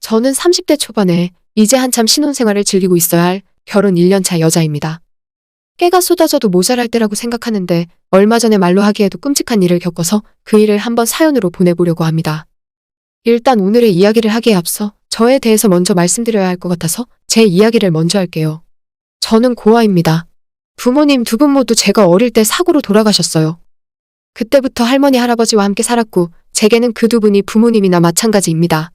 저는 30대 초반에 이제 한참 신혼생활을 즐기고 있어야 할 결혼 1년차 여자입니다. 깨가 쏟아져도 모자랄 때라고 생각하는데 얼마 전에 말로 하기에도 끔찍한 일을 겪어서 그 일을 한번 사연으로 보내보려고 합니다. 일단 오늘의 이야기를 하기에 앞서 저에 대해서 먼저 말씀드려야 할 것 같아서 제 이야기를 먼저 할게요. 저는 고아입니다. 부모님 두 분 모두 제가 어릴 때 사고로 돌아가셨어요. 그때부터 할머니 할아버지와 함께 살았고 제게는 그 두 분이 부모님이나 마찬가지입니다.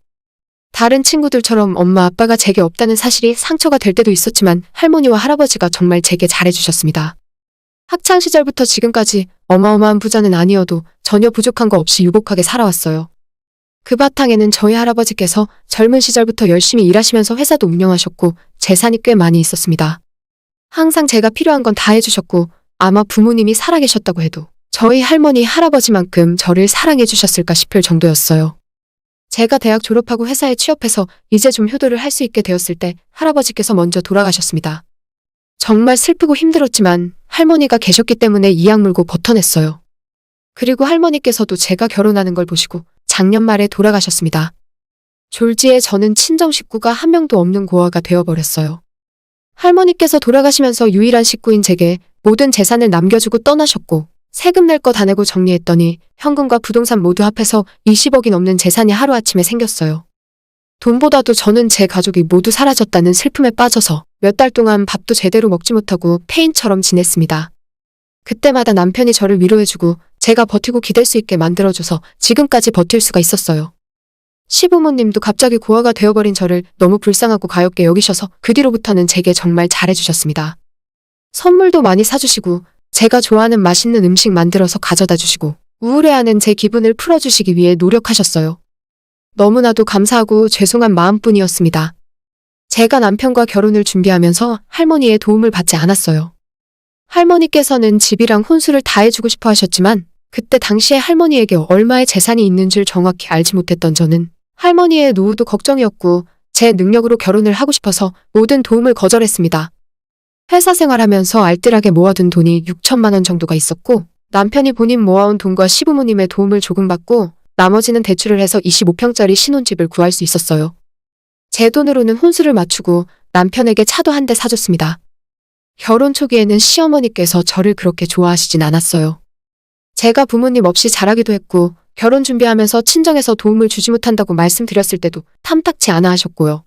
다른 친구들처럼 엄마 아빠가 제게 없다는 사실이 상처가 될 때도 있었지만 할머니와 할아버지가 정말 제게 잘해주셨습니다. 학창시절부터 지금까지 어마어마한 부자는 아니어도 전혀 부족한 거 없이 유복하게 살아왔어요. 그 바탕에는 저희 할아버지께서 젊은 시절부터 열심히 일하시면서 회사도 운영하셨고 재산이 꽤 많이 있었습니다. 항상 제가 필요한 건 다 해주셨고 아마 부모님이 살아계셨다고 해도 저희 할머니 할아버지만큼 저를 사랑해 주셨을까 싶을 정도였어요. 제가 대학 졸업하고 회사에 취업해서 이제 좀 효도를 할 수 있게 되었을 때 할아버지께서 먼저 돌아가셨습니다. 정말 슬프고 힘들었지만 할머니가 계셨기 때문에 이악 물고 버텨냈어요. 그리고 할머니께서도 제가 결혼하는 걸 보시고 작년 말에 돌아가셨습니다. 졸지에 저는 친정 식구가 한 명도 없는 고아가 되어버렸어요. 할머니께서 돌아가시면서 유일한 식구인 제게 모든 재산을 남겨주고 떠나셨고 세금 낼 거 다 내고 정리했더니 현금과 부동산 모두 합해서 20억이 넘는 재산이 하루아침에 생겼어요. 돈보다도 저는 제 가족이 모두 사라졌다는 슬픔에 빠져서 몇 달 동안 밥도 제대로 먹지 못하고 폐인처럼 지냈습니다. 그때마다 남편이 저를 위로해주고 제가 버티고 기댈 수 있게 만들어줘서 지금까지 버틸 수가 있었어요. 시부모님도 갑자기 고아가 되어버린 저를 너무 불쌍하고 가엾게 여기셔서 그 뒤로부터는 제게 정말 잘해주셨습니다. 선물도 많이 사주시고 제가 좋아하는 맛있는 음식 만들어서 가져다 주시고 우울해하는 제 기분을 풀어주시기 위해 노력하셨어요. 너무나도 감사하고 죄송한 마음뿐이었습니다. 제가 남편과 결혼을 준비하면서 할머니의 도움을 받지 않았어요. 할머니께서는 집이랑 혼수를 다 해주고 싶어 하셨지만 그때 당시에 할머니에게 얼마의 재산이 있는 줄 정확히 알지 못했던 저는 할머니의 노후도 걱정이었고 제 능력으로 결혼을 하고 싶어서 모든 도움을 거절했습니다. 회사 생활하면서 알뜰하게 모아둔 돈이 6천만 원 정도가 있었고 남편이 본인 모아온 돈과 시부모님의 도움을 조금 받고 나머지는 대출을 해서 25평짜리 신혼집을 구할 수 있었어요. 제 돈으로는 혼수를 맞추고 남편에게 차도 한 대 사줬습니다. 결혼 초기에는 시어머니께서 저를 그렇게 좋아하시진 않았어요. 제가 부모님 없이 자라기도 했고 결혼 준비하면서 친정에서 도움을 주지 못한다고 말씀드렸을 때도 탐탁치 않아 하셨고요.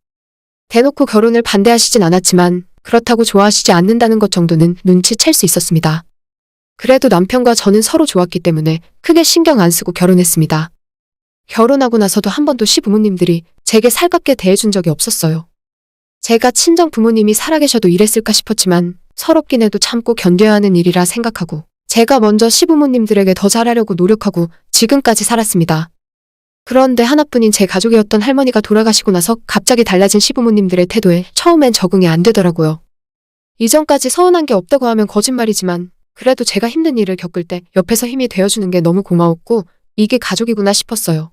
대놓고 결혼을 반대하시진 않았지만 그렇다고 좋아하시지 않는다는 것 정도는 눈치챌 수 있었습니다. 그래도 남편과 저는 서로 좋았기 때문에 크게 신경 안 쓰고 결혼했습니다. 결혼하고 나서도 한 번도 시부모님들이 제게 살갑게 대해준 적이 없었어요. 제가 친정 부모님이 살아계셔도 이랬을까 싶었지만 서럽긴 해도 참고 견뎌야 하는 일이라 생각하고 제가 먼저 시부모님들에게 더 잘하려고 노력하고 지금까지 살았습니다. 그런데 하나뿐인 제 가족이었던 할머니가 돌아가시고 나서 갑자기 달라진 시부모님들의 태도에 처음엔 적응이 안 되더라고요. 이전까지 서운한 게 없다고 하면 거짓말이지만 그래도 제가 힘든 일을 겪을 때 옆에서 힘이 되어주는 게 너무 고마웠고 이게 가족이구나 싶었어요.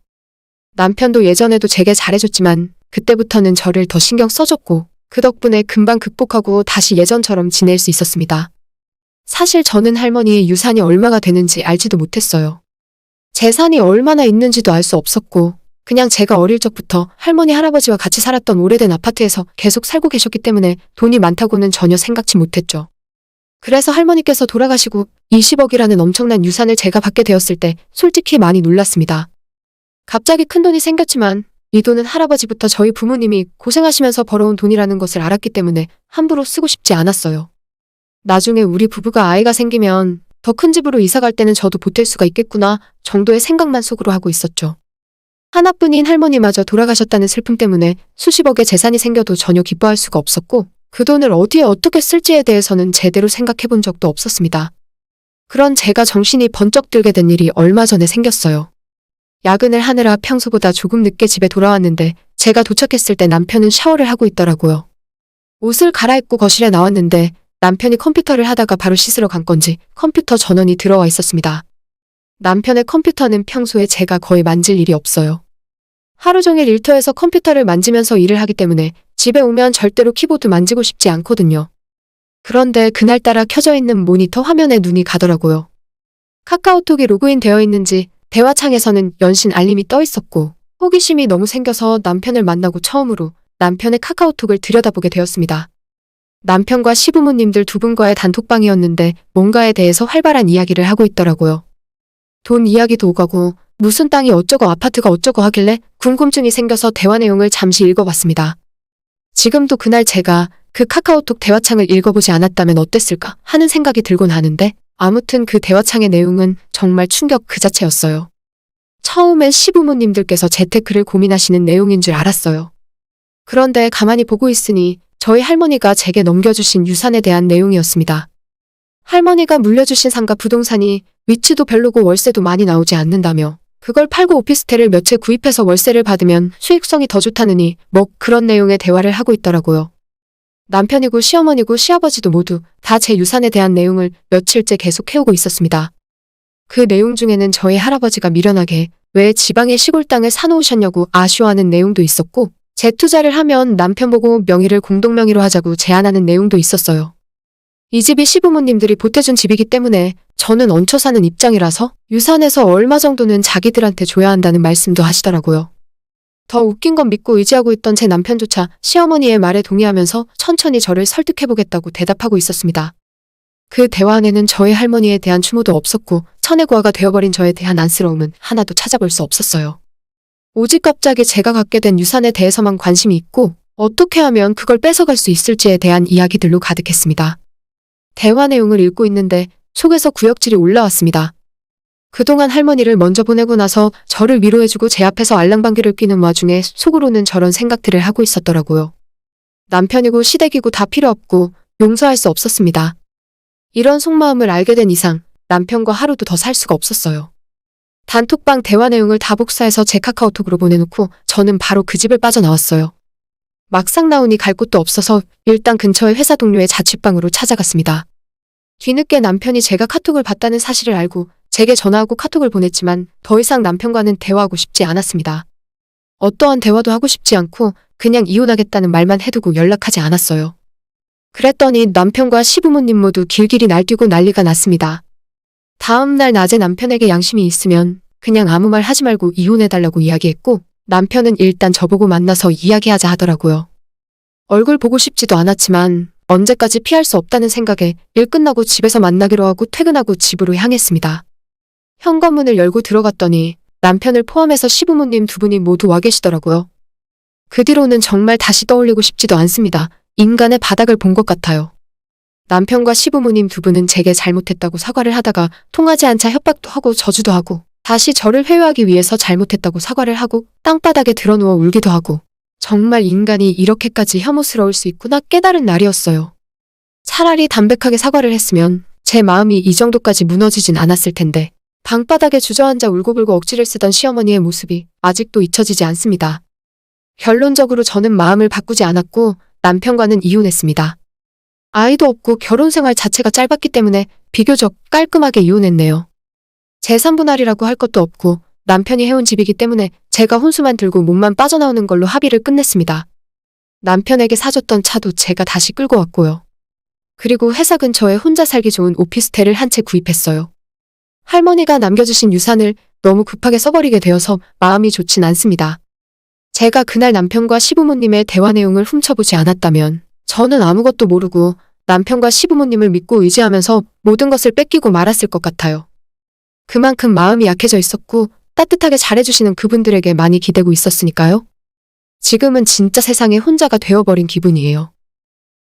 남편도 예전에도 제게 잘해줬지만 그때부터는 저를 더 신경 써줬고 그 덕분에 금방 극복하고 다시 예전처럼 지낼 수 있었습니다. 사실 저는 할머니의 유산이 얼마가 되는지 알지도 못했어요. 재산이 얼마나 있는지도 알 수 없었고 그냥 제가 어릴 적부터 할머니 할아버지와 같이 살았던 오래된 아파트에서 계속 살고 계셨기 때문에 돈이 많다고는 전혀 생각지 못했죠. 그래서 할머니께서 돌아가시고 20억이라는 엄청난 유산을 제가 받게 되었을 때 솔직히 많이 놀랐습니다. 갑자기 큰돈이 생겼지만 이 돈은 할아버지부터 저희 부모님이 고생하시면서 벌어온 돈이라는 것을 알았기 때문에 함부로 쓰고 싶지 않았어요. 나중에 우리 부부가 아이가 생기면 더 큰 집으로 이사갈 때는 저도 보탤 수가 있겠구나 정도의 생각만 속으로 하고 있었죠. 하나뿐인 할머니마저 돌아가셨다는 슬픔 때문에 수십억의 재산이 생겨도 전혀 기뻐할 수가 없었고 그 돈을 어디에 어떻게 쓸지에 대해서는 제대로 생각해 본 적도 없었습니다. 그런 제가 정신이 번쩍 들게 된 일이 얼마 전에 생겼어요. 야근을 하느라 평소보다 조금 늦게 집에 돌아왔는데 제가 도착했을 때 남편은 샤워를 하고 있더라고요. 옷을 갈아입고 거실에 나왔는데 남편이 컴퓨터를 하다가 바로 씻으러 간 건지 컴퓨터 전원이 들어와 있었습니다. 남편의 컴퓨터는 평소에 제가 거의 만질 일이 없어요. 하루 종일 일터에서 컴퓨터를 만지면서 일을 하기 때문에 집에 오면 절대로 키보드 만지고 싶지 않거든요. 그런데 그날따라 켜져 있는 모니터 화면에 눈이 가더라고요. 카카오톡이 로그인 되어 있는지 대화창에서는 연신 알림이 떠 있었고 호기심이 너무 생겨서 남편을 만나고 처음으로 남편의 카카오톡을 들여다보게 되었습니다. 남편과 시부모님들 두 분과의 단톡방이었는데 뭔가에 대해서 활발한 이야기를 하고 있더라고요. 돈 이야기도 오가고 무슨 땅이 어쩌고 아파트가 어쩌고 하길래 궁금증이 생겨서 대화 내용을 잠시 읽어봤습니다. 지금도 그날 제가 그 카카오톡 대화창을 읽어보지 않았다면 어땠을까 하는 생각이 들곤 하는데 아무튼 그 대화창의 내용은 정말 충격 그 자체였어요. 처음엔 시부모님들께서 재테크를 고민하시는 내용인 줄 알았어요. 그런데 가만히 보고 있으니 저희 할머니가 제게 넘겨주신 유산에 대한 내용이었습니다. 할머니가 물려주신 상가 부동산이 위치도 별로고 월세도 많이 나오지 않는다며 그걸 팔고 오피스텔을 몇 채 구입해서 월세를 받으면 수익성이 더 좋다느니 뭐 그런 내용의 대화를 하고 있더라고요. 남편이고 시어머니고 시아버지도 모두 다 제 유산에 대한 내용을 며칠째 계속 해오고 있었습니다. 그 내용 중에는 저희 할아버지가 미련하게 왜 지방의 시골 땅을 사놓으셨냐고 아쉬워하는 내용도 있었고 재투자를 하면 남편 보고 명의를 공동명의로 하자고 제안하는 내용도 있었어요. 이 집이 시부모님들이 보태준 집이기 때문에 저는 얹혀 사는 입장이라서 유산에서 얼마 정도는 자기들한테 줘야 한다는 말씀도 하시더라고요. 더 웃긴 건 믿고 의지하고 있던 제 남편조차 시어머니의 말에 동의하면서 천천히 저를 설득해보겠다고 대답하고 있었습니다. 그 대화 안에는 저희 할머니에 대한 추모도 없었고 천혜고아가 되어버린 저에 대한 안쓰러움은 하나도 찾아볼 수 없었어요. 오직 갑자기 제가 갖게 된 유산에 대해서만 관심이 있고 어떻게 하면 그걸 뺏어갈 수 있을지에 대한 이야기들로 가득했습니다. 대화 내용을 읽고 있는데 속에서 구역질이 올라왔습니다. 그동안 할머니를 먼저 보내고 나서 저를 위로해주고 제 앞에서 알랑방귀를 뀌는 와중에 속으로는 저런 생각들을 하고 있었더라고요. 남편이고 시댁이고 다 필요 없고 용서할 수 없었습니다. 이런 속마음을 알게 된 이상 남편과 하루도 더 살 수가 없었어요. 단톡방 대화 내용을 다 복사해서 제 카카오톡으로 보내놓고 저는 바로 그 집을 빠져나왔어요. 막상 나오니 갈 곳도 없어서 일단 근처의 회사 동료의 자취방으로 찾아갔습니다. 뒤늦게 남편이 제가 카톡을 봤다는 사실을 알고 제게 전화하고 카톡을 보냈지만 더 이상 남편과는 대화하고 싶지 않았습니다. 어떠한 대화도 하고 싶지 않고 그냥 이혼하겠다는 말만 해두고 연락하지 않았어요. 그랬더니 남편과 시부모님 모두 길길이 날뛰고 난리가 났습니다. 다음 날 낮에 남편에게 양심이 있으면 그냥 아무 말 하지 말고 이혼해달라고 이야기했고 남편은 일단 저보고 만나서 이야기하자 하더라고요. 얼굴 보고 싶지도 않았지만 언제까지 피할 수 없다는 생각에 일 끝나고 집에서 만나기로 하고 퇴근하고 집으로 향했습니다. 현관문을 열고 들어갔더니 남편을 포함해서 시부모님 두 분이 모두 와 계시더라고요. 그 뒤로는 정말 다시 떠올리고 싶지도 않습니다. 인간의 바닥을 본 것 같아요. 남편과 시부모님 두 분은 제게 잘못했다고 사과를 하다가 통하지 않자 협박도 하고 저주도 하고 다시 저를 회유하기 위해서 잘못했다고 사과를 하고 땅바닥에 드러누워 울기도 하고 정말 인간이 이렇게까지 혐오스러울 수 있구나 깨달은 날이었어요. 차라리 담백하게 사과를 했으면 제 마음이 이 정도까지 무너지진 않았을 텐데 방바닥에 주저앉아 울고불고 억지를 쓰던 시어머니의 모습이 아직도 잊혀지지 않습니다. 결론적으로 저는 마음을 바꾸지 않았고 남편과는 이혼했습니다. 아이도 없고 결혼 생활 자체가 짧았기 때문에 비교적 깔끔하게 이혼했네요. 재산분할이라고 할 것도 없고 남편이 해온 집이기 때문에 제가 혼수만 들고 몸만 빠져나오는 걸로 합의를 끝냈습니다. 남편에게 사줬던 차도 제가 다시 끌고 왔고요. 그리고 회사 근처에 혼자 살기 좋은 오피스텔을 한 채 구입했어요. 할머니가 남겨주신 유산을 너무 급하게 써버리게 되어서 마음이 좋진 않습니다. 제가 그날 남편과 시부모님의 대화 내용을 훔쳐보지 않았다면 저는 아무것도 모르고 남편과 시부모님을 믿고 의지하면서 모든 것을 뺏기고 말았을 것 같아요. 그만큼 마음이 약해져 있었고 따뜻하게 잘해주시는 그분들에게 많이 기대고 있었으니까요. 지금은 진짜 세상에 혼자가 되어버린 기분이에요.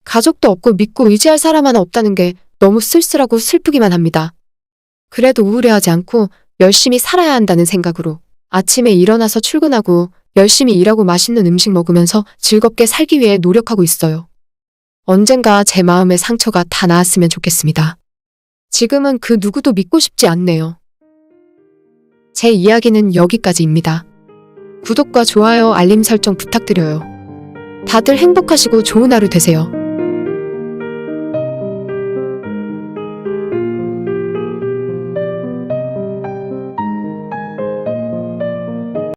가족도 없고 믿고 의지할 사람 하나 없다는 게 너무 쓸쓸하고 슬프기만 합니다. 그래도 우울해하지 않고 열심히 살아야 한다는 생각으로 아침에 일어나서 출근하고 열심히 일하고 맛있는 음식 먹으면서 즐겁게 살기 위해 노력하고 있어요. 언젠가 제 마음의 상처가 다 나았으면 좋겠습니다. 지금은 그 누구도 믿고 싶지 않네요. 제 이야기는 여기까지입니다. 구독과 좋아요, 알림 설정 부탁드려요. 다들 행복하시고 좋은 하루 되세요.